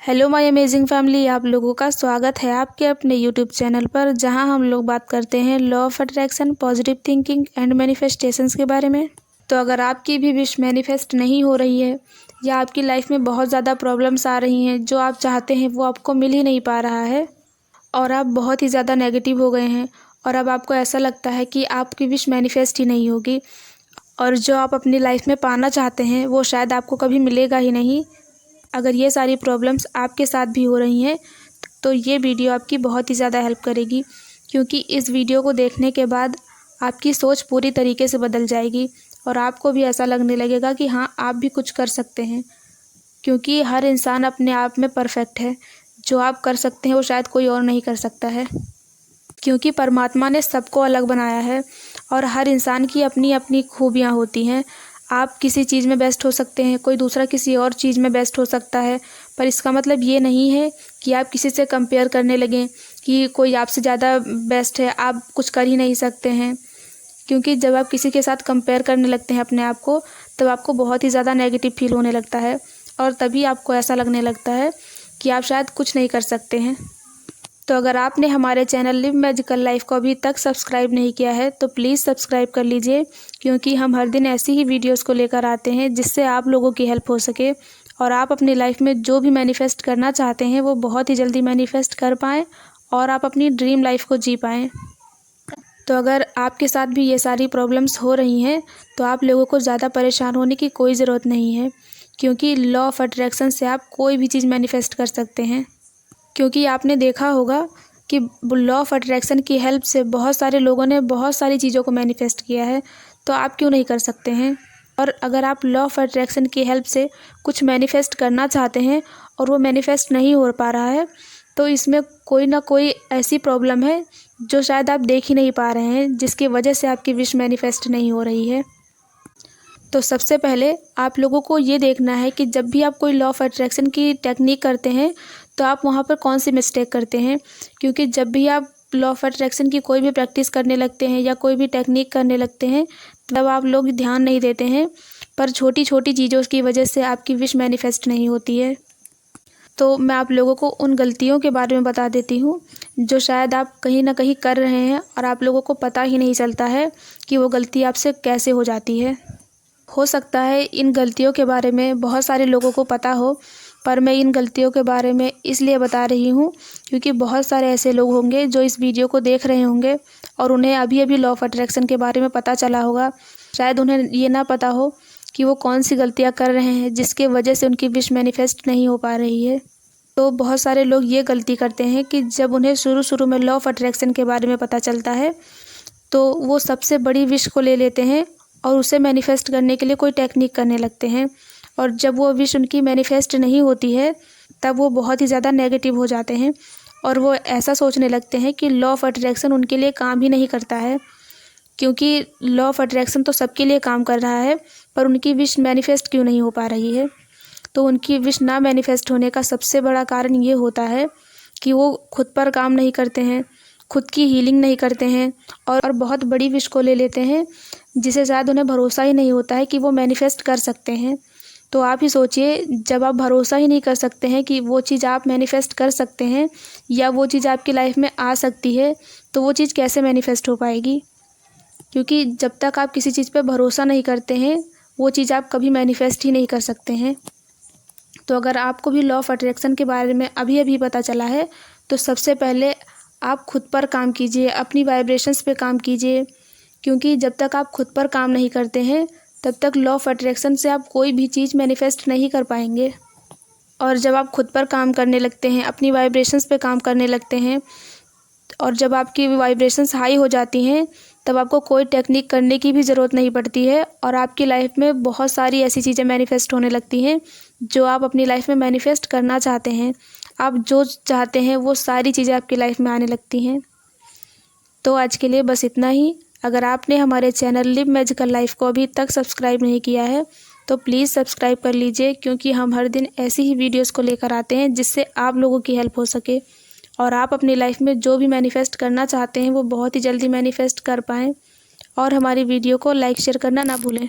Hello my amazing family, आप लोगों का स्वागत है आपके अपने यूट्यूब चैनल पर, जहां हम लोग बात करते हैं law of attraction, positive thinking and manifestations के बारे में। तो अगर आपकी भी विश मैनिफेस्ट नहीं हो रही है या आपकी लाइफ में बहुत ज़्यादा प्रॉब्लम्स आ रही हैं, जो आप चाहते हैं वो आपको मिल ही नहीं पा रहा है और आप बहुत ही ज़्यादा नेगेटिव हो गए हैं और अब आपको ऐसा लगता है कि आपकी विश मैनिफेस्ट ही नहीं होगी और जो आप अपनी लाइफ में पाना चाहते हैं वो शायद आपको कभी मिलेगा ही नहीं। अगर ये सारी प्रॉब्लम्स आपके साथ भी हो रही हैं तो ये वीडियो आपकी बहुत ही ज़्यादा हेल्प करेगी, क्योंकि इस वीडियो को देखने के बाद आपकी सोच पूरी तरीके से बदल जाएगी और आपको भी ऐसा लगने लगेगा कि हाँ, आप भी कुछ कर सकते हैं। क्योंकि हर इंसान अपने आप में परफेक्ट है। जो आप कर सकते हैं वो शायद कोई और नहीं कर सकता है, क्योंकि परमात्मा ने सबको अलग बनाया है और हर इंसान की अपनी अपनी खूबियाँ होती हैं। आप किसी चीज़ में बेस्ट हो सकते हैं, कोई दूसरा किसी और चीज़ में बेस्ट हो सकता है, पर इसका मतलब ये नहीं है कि आप किसी से कंपेयर करने लगें कि कोई आपसे ज़्यादा बेस्ट है, आप कुछ कर ही नहीं सकते हैं। क्योंकि जब आप किसी के साथ कंपेयर करने लगते हैं अपने आप को, तब आपको बहुत ही ज़्यादा नेगेटिव फील होने लगता है और तभी आपको ऐसा लगने लगता है कि आप शायद कुछ नहीं कर सकते हैं। तो अगर आपने हमारे चैनल लिव मैजिकल लाइफ को अभी तक सब्सक्राइब नहीं किया है तो प्लीज़ सब्सक्राइब कर लीजिए, क्योंकि हम हर दिन ऐसी ही वीडियोस को लेकर आते हैं जिससे आप लोगों की हेल्प हो सके और आप अपनी लाइफ में जो भी मैनिफेस्ट करना चाहते हैं वो बहुत ही जल्दी मैनिफेस्ट कर पाएँ और आप अपनी ड्रीम लाइफ को जी पाएँ। तो अगर आपके साथ भी ये सारी प्रॉब्लम्स हो रही हैं तो आप लोगों को ज़्यादा परेशान होने की कोई ज़रूरत नहीं है, क्योंकि लॉ ऑफ अट्रैक्शन से आप कोई भी चीज़ मैनिफेस्ट कर सकते हैं। क्योंकि आपने देखा होगा कि लॉ ऑफ अट्रैक्शन की हेल्प से बहुत सारे लोगों ने बहुत सारी चीज़ों को मैनिफेस्ट किया है, तो आप क्यों नहीं कर सकते हैं। और अगर आप लॉ ऑफ अट्रैक्शन की हेल्प से कुछ मैनिफेस्ट करना चाहते हैं और वो मैनिफेस्ट नहीं हो पा रहा है, तो इसमें कोई ना कोई ऐसी प्रॉब्लम है जो शायद आप देख ही नहीं पा रहे हैं, जिसकी वजह से आपकी विश मैनिफेस्ट नहीं हो रही है। तो सबसे पहले आप लोगों को ये देखना है कि जब भी आप कोई लॉ ऑफ अट्रैक्शन की टेक्निक करते हैं तो आप वहाँ पर कौन सी मिस्टेक करते हैं। क्योंकि जब भी आप लॉ ऑफ अट्रैक्शन की कोई भी प्रैक्टिस करने लगते हैं या कोई भी टेक्निक करने लगते हैं, तब आप लोग ध्यान नहीं देते हैं, पर छोटी छोटी चीज़ों की वजह से आपकी विश मैनिफेस्ट नहीं होती है। तो मैं आप लोगों को उन गलतियों के बारे में बता देती हूँ जो शायद आप कहीं ना कहीं कर रहे हैं और आप लोगों को पता ही नहीं चलता है कि वो गलती आपसे कैसे हो जाती है। हो सकता है इन गलतियों के बारे में बहुत सारे लोगों को पता हो, पर मैं इन गलतियों के बारे में इसलिए बता रही हूँ क्योंकि बहुत सारे ऐसे लोग होंगे जो इस वीडियो को देख रहे होंगे और उन्हें अभी अभी लॉ ऑफ अट्रैक्शन के बारे में पता चला होगा। शायद उन्हें ये ना पता हो कि वो कौन सी गलतियाँ कर रहे हैं जिसके वजह से उनकी विश मैनिफेस्ट नहीं हो पा रही है। तो बहुत सारे लोग ये गलती करते हैं कि जब उन्हें शुरू में लॉ ऑफ अट्रैक्शन के बारे में पता चलता है तो वो सबसे बड़ी विश को ले लेते हैं और उसे मैनिफेस्ट करने के लिए कोई टेक्निक करने लगते हैं, और जब वो विश उनकी मैनिफेस्ट नहीं होती है तब वो बहुत ही ज़्यादा नेगेटिव हो जाते हैं और वो ऐसा सोचने लगते हैं कि लॉ ऑफ अट्रैक्शन उनके लिए काम ही नहीं करता है। क्योंकि लॉ ऑफ अट्रैक्शन तो सबके लिए काम कर रहा है, पर उनकी विश मैनिफेस्ट क्यों नहीं हो पा रही है। तो उनकी विश ना मैनिफेस्ट होने का सबसे बड़ा कारण ये होता है कि वो खुद पर काम नहीं करते हैं, खुद की हीलिंग नहीं करते हैं और बहुत बड़ी विश को ले लेते हैं जिसे शायद उन्हें भरोसा ही नहीं होता है कि वो मैनिफेस्ट कर सकते हैं। तो आप ही सोचिए, जब आप भरोसा ही नहीं कर सकते हैं कि वो चीज़ आप मैनिफेस्ट कर सकते हैं या वो चीज़ आपकी लाइफ में आ सकती है, तो वो चीज़ कैसे मैनिफेस्ट हो पाएगी। क्योंकि जब तक आप किसी चीज़ पे भरोसा नहीं करते हैं वो चीज़ आप कभी मैनिफेस्ट ही नहीं कर सकते हैं। तो अगर आपको भी लॉ ऑफ अट्रैक्शन के बारे में अभी अभी पता चला है तो सबसे पहले आप खुद पर काम कीजिए, अपनी वाइब्रेशंस पे काम कीजिए, क्योंकि जब तक आप खुद पर काम नहीं करते हैं तब तक लॉ ऑफ अट्रैक्शन से आप कोई भी चीज़ मैनिफेस्ट नहीं कर पाएंगे। और जब आप खुद पर काम करने लगते हैं, अपनी वाइब्रेशंस पे काम करने लगते हैं और जब आपकी वाइब्रेशंस हाई हो जाती हैं तब आपको कोई टेक्निक करने की भी ज़रूरत नहीं पड़ती है और आपकी लाइफ में बहुत सारी ऐसी चीज़ें मैनिफेस्ट होने लगती हैं जो आप अपनी लाइफ में मैनिफेस्ट करना चाहते हैं। आप जो चाहते हैं वो सारी चीज़ें आपकी लाइफ में आने लगती हैं। तो आज के लिए बस इतना ही। अगर आपने हमारे चैनल लिव मैजिकल लाइफ को अभी तक सब्सक्राइब नहीं किया है तो प्लीज़ सब्सक्राइब कर लीजिए, क्योंकि हम हर दिन ऐसी ही वीडियोस को लेकर आते हैं जिससे आप लोगों की हेल्प हो सके और आप अपनी लाइफ में जो भी मैनिफेस्ट करना चाहते हैं वो बहुत ही जल्दी मैनिफेस्ट कर पाएँ। और हमारी वीडियो को लाइक शेयर करना ना भूलें।